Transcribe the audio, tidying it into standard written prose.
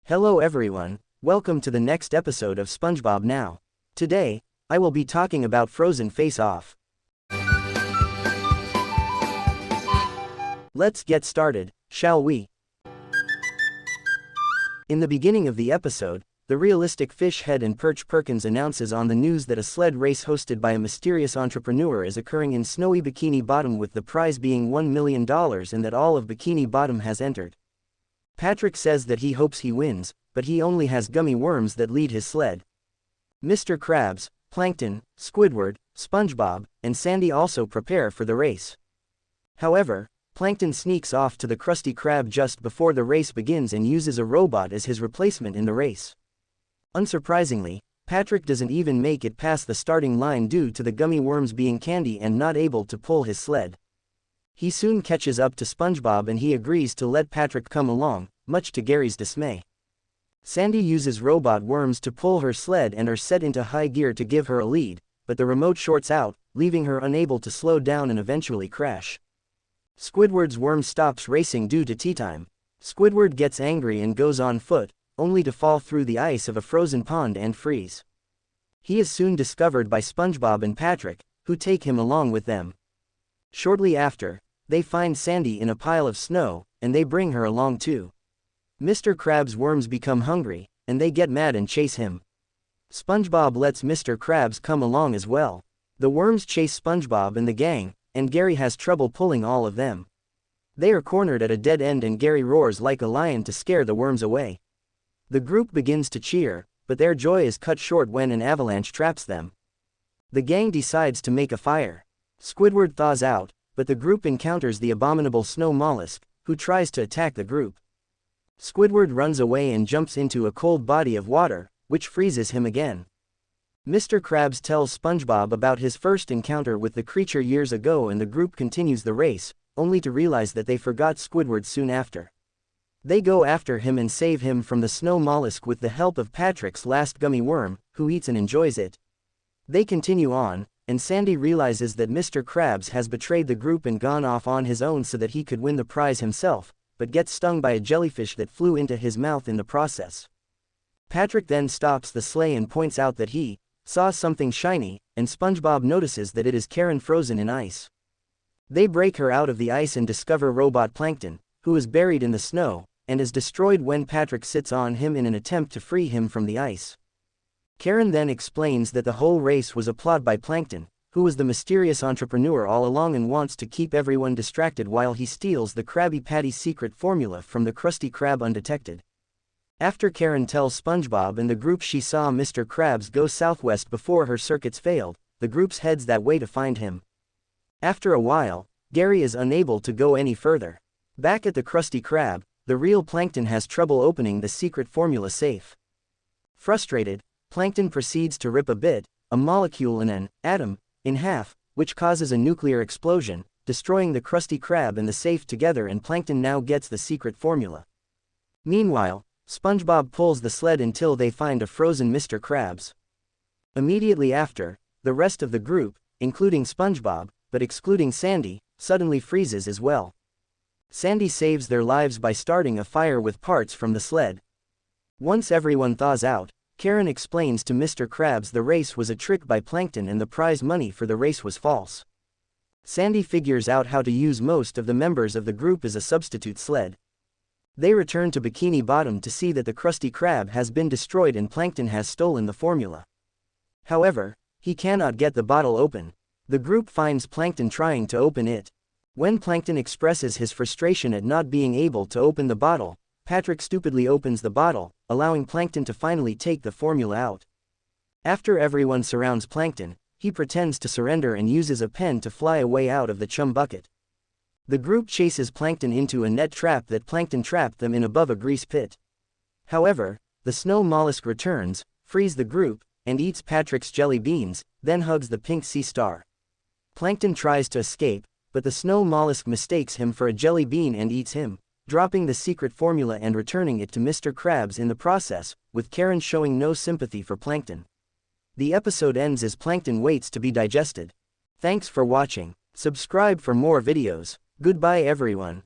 Hello everyone, welcome to the next episode of SpongeBob Now. Today, I will be talking about Frozen Face Off. Let's get started, shall we? In the beginning of the episode, the realistic fish head and Perch Perkins announces on the news that a sled race hosted by a mysterious entrepreneur is occurring in snowy Bikini Bottom, with the prize being $1 million and that all of Bikini Bottom has entered. Patrick says that he hopes he wins, but he only has gummy worms that lead his sled. Mr. Krabs, Plankton, Squidward, SpongeBob, and Sandy also prepare for the race. However, Plankton sneaks off to the Krusty Krab just before the race begins and uses a robot as his replacement in the race. Unsurprisingly, Patrick doesn't even make it past the starting line due to the gummy worms being candy and not able to pull his sled. He soon catches up to SpongeBob and he agrees to let Patrick come along, much to Gary's dismay. Sandy uses robot worms to pull her sled and are set into high gear to give her a lead, but the remote shorts out, leaving her unable to slow down and eventually crash. Squidward's worm stops racing due to tea time. Squidward gets angry and goes on foot, only to fall through the ice of a frozen pond and freeze. He is soon discovered by SpongeBob and Patrick, who take him along with them. Shortly after, they find Sandy in a pile of snow, and they bring her along too. Mr. Krabs' worms become hungry, and they get mad and chase him. SpongeBob lets Mr. Krabs come along as well. The worms chase SpongeBob and the gang, and Gary has trouble pulling all of them. They are cornered at a dead end and Gary roars like a lion to scare the worms away. The group begins to cheer, but their joy is cut short when an avalanche traps them. The gang decides to make a fire. Squidward thaws out, but the group encounters the abominable snow mollusk, who tries to attack the group. Squidward runs away and jumps into a cold body of water, which freezes him again. Mr. Krabs tells SpongeBob about his first encounter with the creature years ago and the group continues the race, only to realize that they forgot Squidward soon after. They go after him and save him from the snow mollusk with the help of Patrick's last gummy worm, who eats and enjoys it. They continue on, and Sandy realizes that Mr. Krabs has betrayed the group and gone off on his own so that he could win the prize himself, but gets stung by a jellyfish that flew into his mouth in the process. Patrick then stops the sleigh and points out that he saw something shiny, and SpongeBob notices that it is Karen frozen in ice. They break her out of the ice and discover Robot Plankton, who is buried in the snow, and is destroyed when Patrick sits on him in an attempt to free him from the ice. Karen then explains that the whole race was a plot by Plankton, who was the mysterious entrepreneur all along and wants to keep everyone distracted while he steals the Krabby Patty secret formula from the Krusty Krab undetected. After Karen tells SpongeBob and the group she saw Mr. Krabs go southwest before her circuits failed, the group heads that way to find him. After a while, Gary is unable to go any further. Back at the Krusty Krab, the real Plankton has trouble opening the secret formula safe. Frustrated, Plankton proceeds to rip a molecule in an atom, in half, which causes a nuclear explosion, destroying the Krusty Krab and the safe together, and Plankton now gets the secret formula. Meanwhile, SpongeBob pulls the sled until they find a frozen Mr. Krabs. Immediately after, the rest of the group, including SpongeBob, but excluding Sandy, suddenly freezes as well. Sandy saves their lives by starting a fire with parts from the sled. Once everyone thaws out, Karen explains to Mr. Krabs the race was a trick by Plankton and the prize money for the race was false. Sandy figures out how to use most of the members of the group as a substitute sled. They return to Bikini Bottom to see that the Krusty Krab has been destroyed and Plankton has stolen the formula. However, he cannot get the bottle open. The group finds Plankton trying to open it. When Plankton expresses his frustration at not being able to open the bottle, Patrick stupidly opens the bottle, allowing Plankton to finally take the formula out. After everyone surrounds Plankton, he pretends to surrender and uses a pen to fly away out of the chum bucket. The group chases Plankton into a net trap that Plankton trapped them in above a grease pit. However, the snow mollusk returns, frees the group, and eats Patrick's jelly beans, then hugs the pink sea star. Plankton tries to escape, but the snow mollusk mistakes him for a jelly bean and eats him, dropping the secret formula and returning it to Mr. Krabs in the process, with Karen showing no sympathy for Plankton. The episode ends as Plankton waits to be digested. Thanks for watching. Subscribe for more videos. Goodbye everyone.